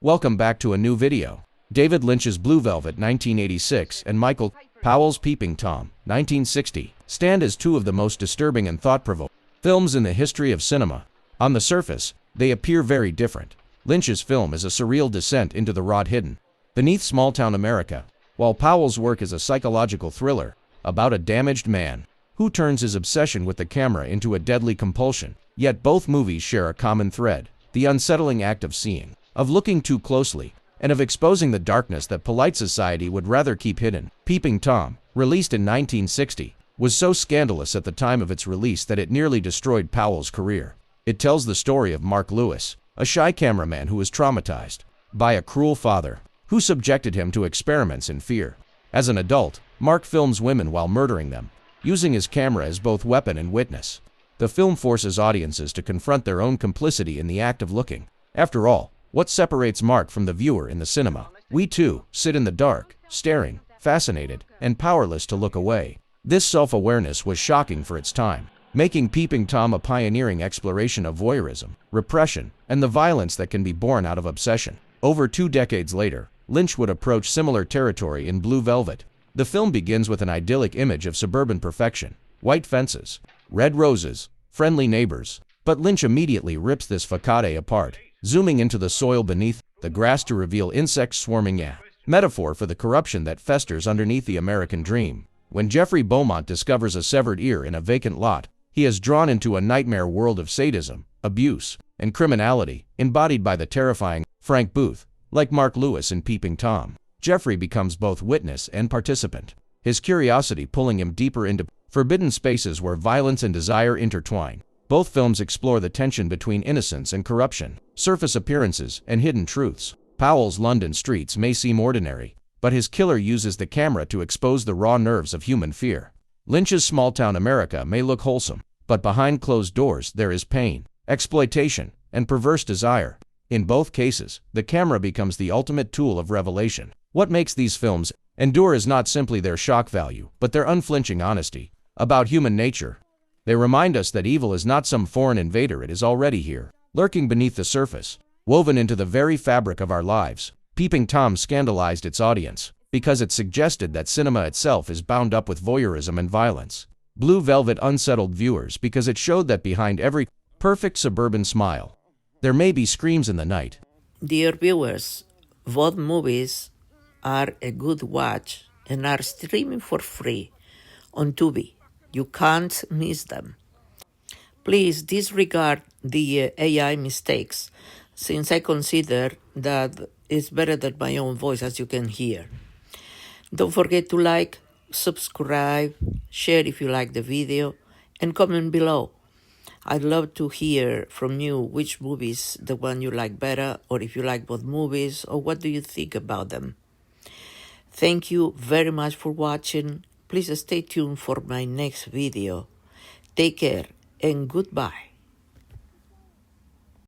Welcome back to a new video. David Lynch's Blue Velvet 1986 and Michael Powell's Peeping Tom 1960 stand as two of the most disturbing and thought-provoking films in the history of cinema. On the surface, they appear very different. Lynch's film is a surreal descent into the rot hidden beneath small-town America, while Powell's work is a psychological thriller about a damaged man who turns his obsession with the camera into a deadly compulsion. Yet both movies share a common thread: the unsettling act of seeing, of looking too closely, and of exposing the darkness that polite society would rather keep hidden. Peeping Tom, released in 1960, was so scandalous at the time of its release that it nearly destroyed Powell's career. It tells the story of Mark Lewis, a shy cameraman who was traumatized by a cruel father who subjected him to experiments in fear. As an adult, Mark films women while murdering them, using his camera as both weapon and witness. The film forces audiences to confront their own complicity in the act of looking. After all, what separates Mark from the viewer in the cinema? We too sit in the dark, staring, fascinated, and powerless to look away. This self-awareness was shocking for its time, making Peeping Tom a pioneering exploration of voyeurism, repression, and the violence that can be born out of obsession. Over 2 decades later, Lynch would approach similar territory in Blue Velvet. The film begins with an idyllic image of suburban perfection: white fences, red roses, friendly neighbors. But Lynch immediately rips this facade apart, zooming into the soil beneath the grass to reveal insects swarming, a metaphor for the corruption that festers underneath the American dream. When Jeffrey Beaumont discovers a severed ear in a vacant lot, he is drawn into a nightmare world of sadism, abuse, and criminality, embodied by the terrifying Frank Booth. Like Mark Lewis in Peeping Tom, Jeffrey becomes both witness and participant, his curiosity pulling him deeper into forbidden spaces where violence and desire intertwine. Both films explore the tension between innocence and corruption, surface appearances and hidden truths. Powell's London streets may seem ordinary, but his killer uses the camera to expose the raw nerves of human fear. Lynch's small-town America may look wholesome, but behind closed doors there is pain, exploitation, and perverse desire. In both cases, the camera becomes the ultimate tool of revelation. What makes these films endure is not simply their shock value, but their unflinching honesty about human nature. They remind us that evil is not some foreign invader, it is already here, lurking beneath the surface, woven into the very fabric of our lives. Peeping Tom scandalized its audience because it suggested that cinema itself is bound up with voyeurism and violence. Blue Velvet unsettled viewers because it showed that behind every perfect suburban smile, there may be screams in the night. Dear viewers, both movies are a good watch and are streaming for free on Tubi. You can't miss them. Please disregard the AI mistakes, since I consider that it's better than my own voice, as you can hear. Don't forget to like, subscribe, share if you like the video, and comment below. I'd love to hear from you which movie is the one you like better, or if you like both movies, or what do you think about them. Thank you very much for watching. Please stay tuned for my next video. Take care and goodbye.